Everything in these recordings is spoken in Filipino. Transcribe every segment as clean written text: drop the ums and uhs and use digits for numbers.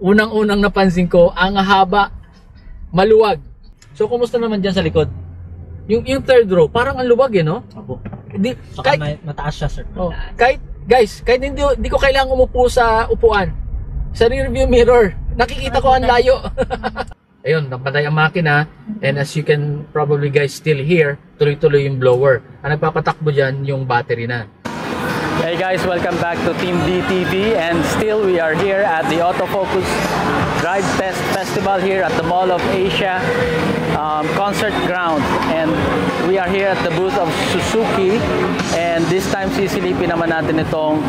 unang-unang napansin ko, ang haba, maluwag. So, kumusta naman dyan sa likod? Yung third row, parang ang luwag eh, no? Opo. Kahit, mataas siya, sir. oh, kahit hindi ko kailangan umupo sa upuan. Sa rear view mirror, nakikita ko ang layo. Ayun, napatay ang makina. And as you can probably guys still hear, tuloy-tuloy yung blower. Ang nagpapatakbo dyan, yung battery na. Hey guys, welcome back to Team DTV, and still we are here at the Autofocus Drive Test Festival here at the Mall of Asia concert ground, and we are here at the booth of Suzuki, and this time sisilipin naman natin itong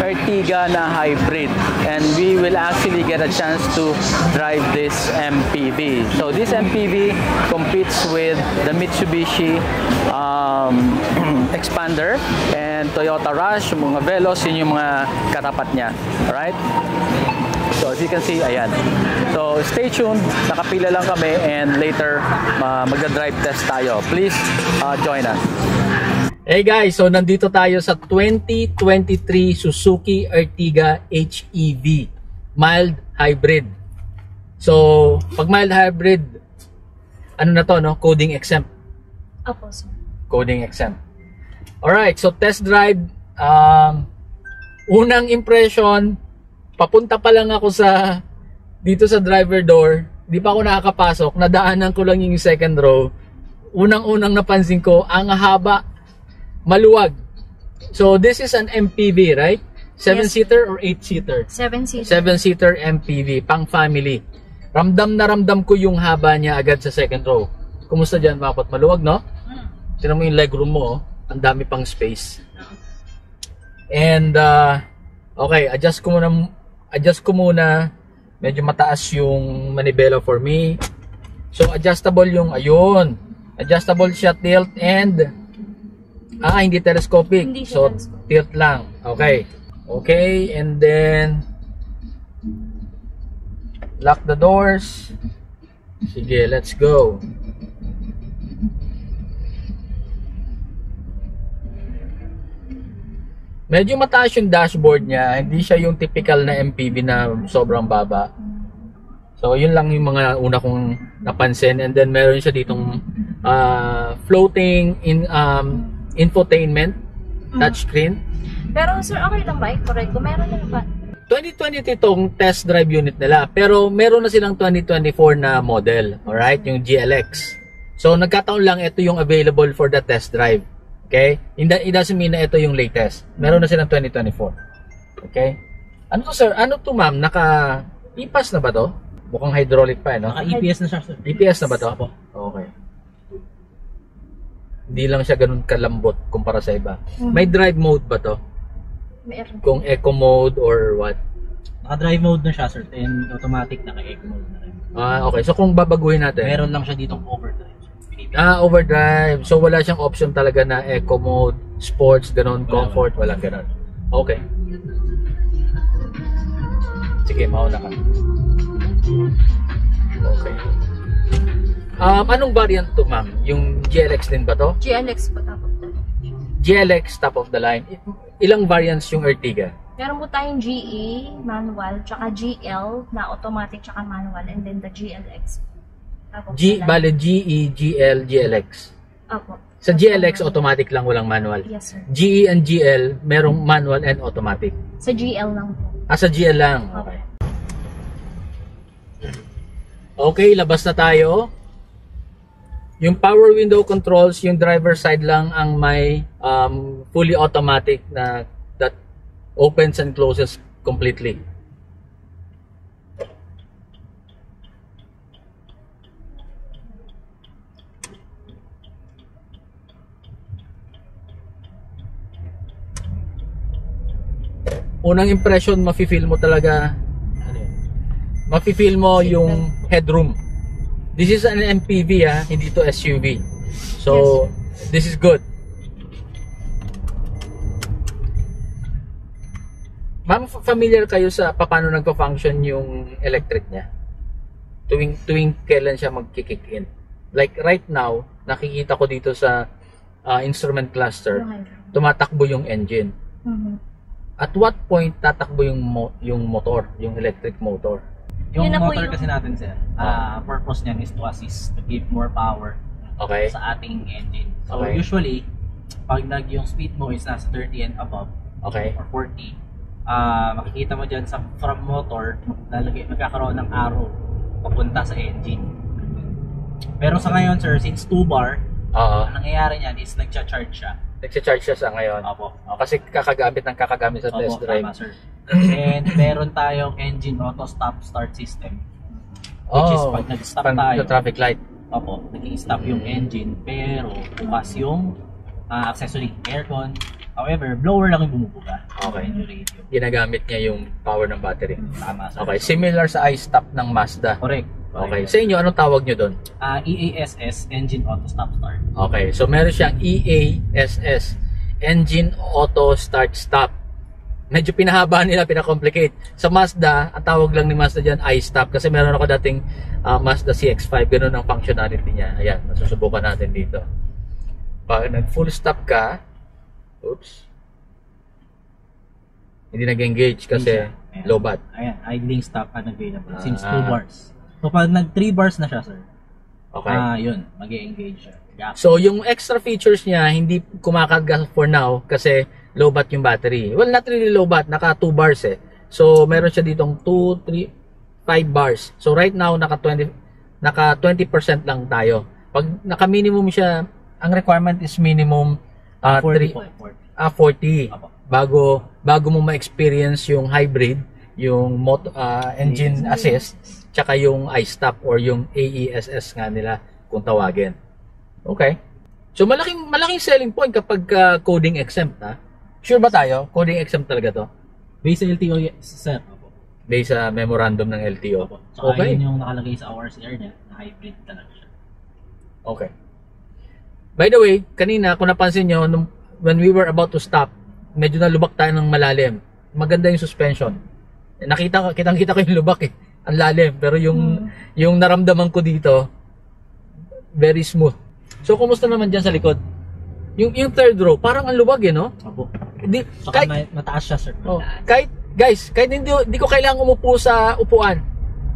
Ertiga na hybrid, and we will actually get a chance to drive this MPV. So this MPV competes with the Mitsubishi Expander and Toyota Rush, yung mga Veloz, yun yung mga katapat niya. Alright? So as you can see, ayan. So stay tuned, nakapila lang kami, and later magda-drive test tayo. Please join us. Hey guys, so nandito tayo sa 2023 Suzuki Ertiga HEV mild hybrid. So pag mild hybrid, ano na to, no? Coding exempt. Opo, sir. Coding exempt. Alright, so test drive. Unang impression, papunta pa lang ako dito sa driver door, di pa ako nakakapasok, nadaanan ko lang yung second row. Unang-unang napansin ko, ang haba, maluwag. So this is an MPV, right? 7-seater or 8-seater? 7-seater. 7-seater MPV, pang family. Ramdam na ramdam ko yung haba niya agad sa second row. Kumusta dyan, Mapot? Maluwag, no? Tinan mo yung legroom mo, oh. Ang dami pang space. And okay, adjust ko muna. Medyo mataas yung manibela for me. So adjustable yung ayun. Adjustable siya, tilt, and hindi telescopic. Hindi so telescopic. Tilt lang. Okay. Okay, and then lock the doors. Sige, let's go. Medyo mataas yung dashboard niya, hindi siya yung typical na MPV na sobrang baba. So yun lang yung mga una kong napansin, and then meron siya ditong floating infotainment touchscreen. Pero sir, okay lang ba? Correct ko, meron na ba? 2023 tong test drive unit nila, pero meron na silang 2024 na model, alright, yung GLX. So nagkataon lang ito yung available for the test drive. Okay? It doesn't mean na ito yung latest. Meron na silang 2024. Okay? Ano to, sir? Ano to, ma'am? Naka-EPAS na ba to? Mukhang hydraulic pa, no? Naka-EPS na siya, sir. EPS na ba to? Okay. Hindi lang siya ganun kalambot kumpara sa iba. May drive mode ba to? Meron. Kung eco mode or what? Naka-drive mode na siya, sir. And automatic, naka-eco mode na rin. Okay. So kung babaguhin natin? Meron lang siya ditong overdrive, sir. Overdrive. So wala siyang option talaga na eco mode, sports, ganun, comfort, walang ganun. Okay. Sige, mauna ka. Okay. Anong variant to, ma'am? Yung GLX din ba to? GLX po, top of the line. GLX top of the line. Ilang variants yung Ertiga? Meron po tayong GE, manual, tsaka GL na automatic, tsaka manual, and then the GLX. Bale, GE, GL, GLX. Opo. Sa GLX, automatic lang, walang manual. Yes, sir. GE and GL, merong manual and automatic. Sa GL lang po. Sa GL lang. Okay. Okay, labas na tayo. Yung power window controls, yung driver side lang ang may fully automatic na that opens and closes completely. Unang impression, mafe-feel mo talaga, mafe-feel mo yung headroom. This is an MPV, hindi to SUV. So, yes, this is good. Ma'am, familiar kayo sa paano nagpa-function yung electric niya? Tuwing kailan siya mag-kick in? Like right now, nakikita ko dito sa instrument cluster, tumatakbo yung engine. At what point tatakbo yung motor, yung electric motor? Yung Yun na po motor yung- kasi natin, sir, purpose niyan is to assist, to give more power Okay. sa ating engine. So Okay. usually, pag yung speed mo is nasa 30 and above, Okay. or 40, makikita mo dyan from motor, magkakaroon ng arrow papunta sa engine. Pero sa ngayon, sir, since 2 bar, Oo. ang nangyayari niyan is nagcha-charge siya. Nagcha-charge siya sa ngayon. Opo. Kasi kakagamit sa test Opo, drive. tama, sir. And meron tayong engine auto stop start system. Which is pag nag-stop tayo, Sa traffic light. opo, nag-i-stop yung engine, pero bukas yung accessory, aircon. However, blower lang yung bumubuga. Okay. Yung radio. Ginagamit niya yung power ng battery. Tama, sir. Okay, similar sa iStop ng Mazda. Correct. Okay, sa inyo, anong tawag nyo doon? EASS, engine auto stop start. Okay, so meron siyang EASS, Engine Auto Start Stop. Medyo pinahaba nila, pinakomplicate. Sa Mazda, ang tawag lang ni Mazda dyan, iStop. Kasi meron ako dating Mazda CX-5, ganoon ang functionality niya. Ayan, masusubukan natin dito. Pag nag-full stop ka, oops, hindi nag-engage kasi Ayan. low bat. Ayan, idling stop unavailable since 2 Ah. bars. So pag nag 3 bars na siya, sir, Okay. yun, mag-e-engage siya. Yeah. So, yung extra features niya, hindi kumakarga for now kasi low bat yung battery. Well, not really low bat, naka 2 bars eh. So, meron siya ditong 2, 3, 5 bars. So, right now, naka 20% lang tayo. Pag naka-minimum siya, ang requirement is minimum 40 po, 40. 40. Apo. Bago mo ma-experience yung hybrid, yung engine assist, tsaka yung iStop or yung AESS nga nila kung tawagin. Okay. So malaking selling point kapag coding exempt, ha? Sure ba tayo? Coding exempt talaga to? Base sa LTO, yes, sir. Opo. Based sa memorandum ng LTO. Opo. So, Okay. yun yung nakalagay sa ORCR niya, na hybrid talaga siya. Okay. By the way, kanina kung napansin nyo, when we were about to stop, medyo nalubak tayo ng malalim. Maganda yung suspension. Kitang-kita ko yung lubak eh. Ang lalim. Pero yung naramdaman ko dito, very smooth. So, kumusta naman dyan sa likod? Yung third row, parang ang luwag eh, no? Opo. Kahit, Saka mataas siya, sir. kahit hindi ko kailangan umupo sa upuan.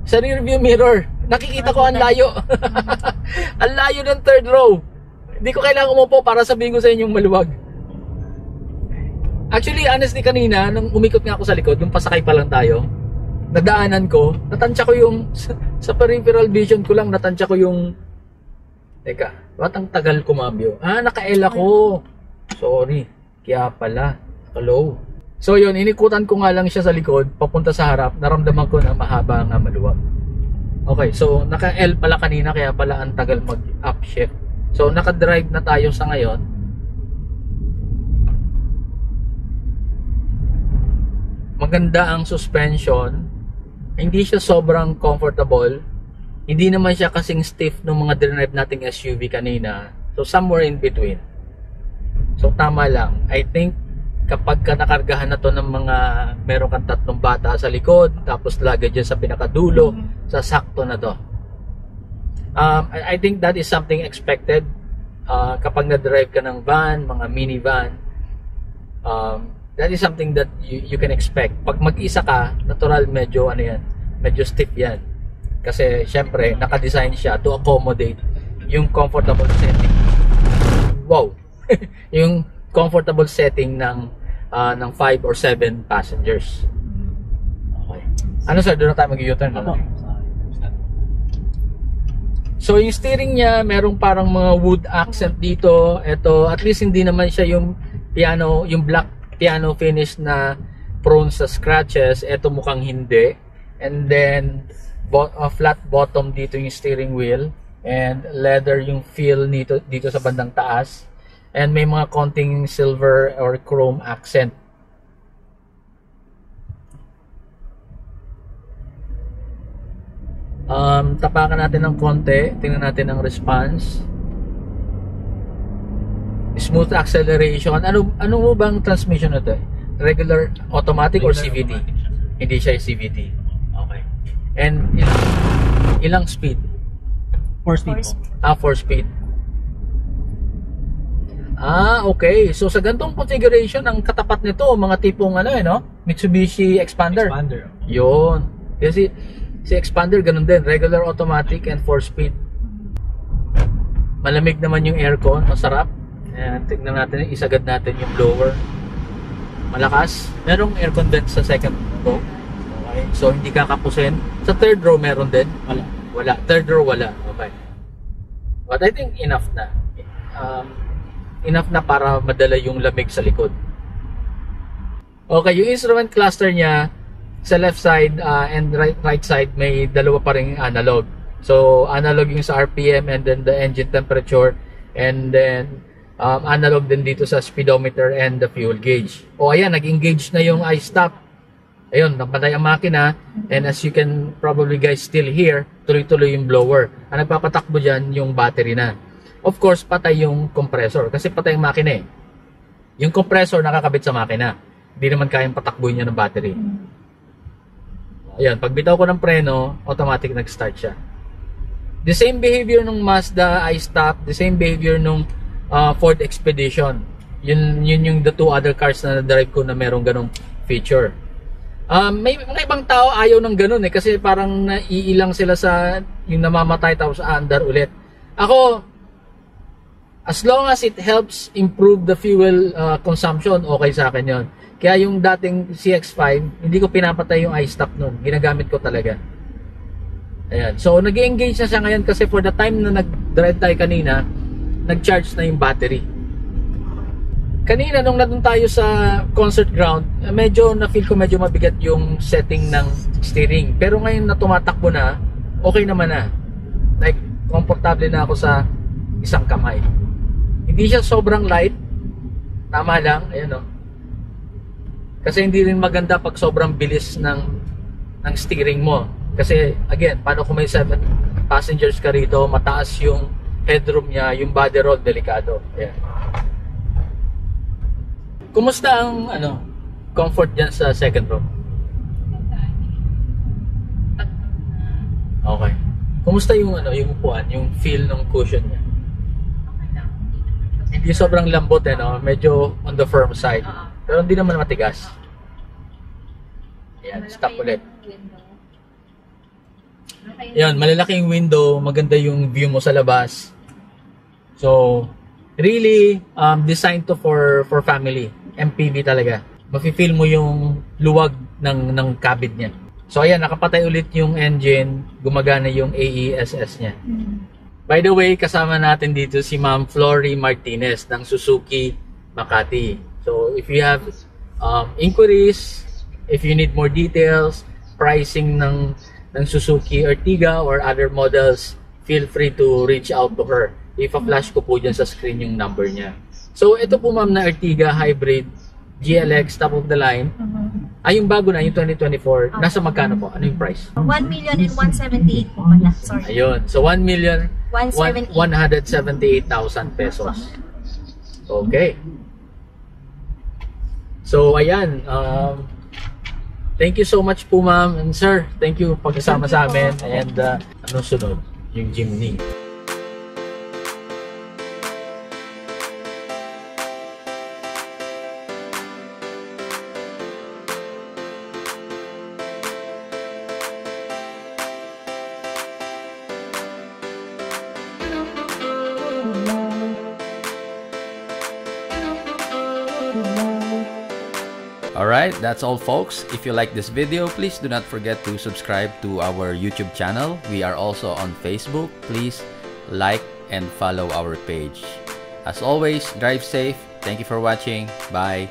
Sa rear view mirror, nakikita ko ang layo. Ang layo ng third row. Hindi ko kailangan umupo para sabihin ko sa inyong maluwag. Actually, honestly, kanina, nung umikot nga ako sa likod, nung pasakay pa lang tayo, nadaanan ko, natansya ko yung, sa peripheral vision ko lang, natansya ko yung, teka, ba't ang tagal kumambyo? Naka-L ako. Sorry. Kaya pala, naka-low. So yun, inikutan ko nga lang siya sa likod, papunta sa harap, naramdaman ko na mahaba nga maluwag. Okay, so naka-L pala kanina, kaya pala ang tagal mag-upshift. So naka-drive na tayo sa ngayon. Maganda ang suspension. Hindi siya sobrang comfortable. Hindi naman siya kasing stiff ng mga drive nating SUV kanina. So somewhere in between. So tama lang. I think kapag ka nakargahan na to ng mga meron kang 3 bata sa likod, tapos lagay dyan sa pinakadulo, sa sakto na to. I think that is something expected. Kapag na-drive ka ng van, mga minivan, that is something that you can expect. Pag mag-isa ka, natural medyo medyo stiff yan. Kasi syempre, naka-design siya to accommodate yung comfortable setting. Wow! Yung comfortable setting ng 5 or 7 passengers. Okay. Ano sir, doon na tayo mag-U-turn? Opo. So yung steering niya, merong parang mga wood accent dito. Ito, at least hindi naman siya yung piano, yung black piano finish na prone sa scratches. Ito mukhang hindi. And then flat bottom dito yung steering wheel, and leather yung feel dito sa bandang taas, and may mga konting silver or chrome accent. Tapakan natin ng konti, tingnan natin ang response. Smooth acceleration. Ano mo bang transmission na ito? Regular automatic or CVT? Automatic siya, sir. Hindi siya CVT. Okay. And ilang speed? 4 speed po. 4 speed. 4 speed. Okay. So sa ganitong configuration, ang katapat nito, mga tipong Mitsubishi Expander. Yun. Kasi si Expander ganun din, regular automatic and 4-speed. Malamig naman yung aircon, masarap. Ayan, tignan natin, isagad natin yung blower. Malakas. Merong aircon din sa second row. Okay. So hindi kakapusin. Sa third row meron din? Wala. Third row wala. Okay. But I think enough na. Enough na para madala yung lamig sa likod. Okay, yung instrument cluster niya sa left side and right side may dalawa pa ring analog. So analog yung sa RPM and then the engine temperature, and then analog din dito sa speedometer and the fuel gauge. Ayan, nag-engage na yung i-stop. Ayun, napatay ang makina, and as you can probably guys still hear, tuloy-tuloy yung blower. Ang nagpapatakbo dyan yung battery na. Of course, patay yung compressor kasi patay ang makina eh. Yung compressor nakakabit sa makina. Hindi naman kayang patakbuhin niya ng battery. Ayan, pag bitaw ko ng preno, automatic nag-start siya. The same behavior nung Mazda i-stop, the same behavior nung Ford Expedition. Yun yung the two other cars na na-drive ko na merong ganong feature. May mga ibang tao ayaw ng ganun eh, kasi parang naiilang sila sa yung namamatay tapos aandar ulit. Ako, as long as it helps improve the fuel consumption, okay sa akin yon. Kaya yung dating CX-5, hindi ko pinapatay yung i-stop nun. Ginagamit ko talaga. Ayan. So, nag-engage na siya ngayon kasi for the time na nag-drive tayo kanina, nag-charge na yung battery. Kanina, nung nandun tayo sa concert ground, medyo na-feel ko medyo mabigat yung setting ng steering. Pero ngayon na tumatakbo na, okay naman na. Like, komportable na ako sa isang kamay. Hindi siya sobrang light. Tama lang, ayan o. Kasi hindi rin maganda pag sobrang bilis ng steering mo. Kasi, again, paano kung may 7 passengers ka rito, mataas yung headroom niya, yung body roll, delikado. Ayan. Kumusta ang comfort dyan sa second row? Okay. Kumusta yung yung upuan, yung feel ng cushion niya? Hindi sobrang lambot medyo on the firm side. Pero hindi naman matigas. Ayan, stop ulit. Ayan, malalaking window, maganda yung view mo sa labas. So, really designed to for family. MPV talaga. Mafe-feel mo yung luwag ng cabin niya. So ayan, nakapatay ulit yung engine, gumagana yung AESS niya. By the way, kasama natin dito si Ma'am Flory Martinez ng Suzuki Makati. So if you have inquiries, if you need more details, pricing ng Suzuki Ertiga or other models, feel free to reach out to her. Ipa-flash ko po dyan sa screen yung number niya. So, ito po ma'am na Ertiga Hybrid GLX top of the line. Yung bago na, yung 2024. Nasa magkano po? Ano yung price? 1,178,000 po pala. Sorry. Ayun. So, 1,178,000 pesos. Okay. So, ayan. Thank you so much po ma'am and sir. Thank you pagkasama sa amin. And anong sunod? Yung Jimny. Alright, that's all folks. If you like this video, please do not forget to subscribe to our YouTube channel. We are also on Facebook. Please like and follow our page. As always, drive safe. Thank you for watching. Bye.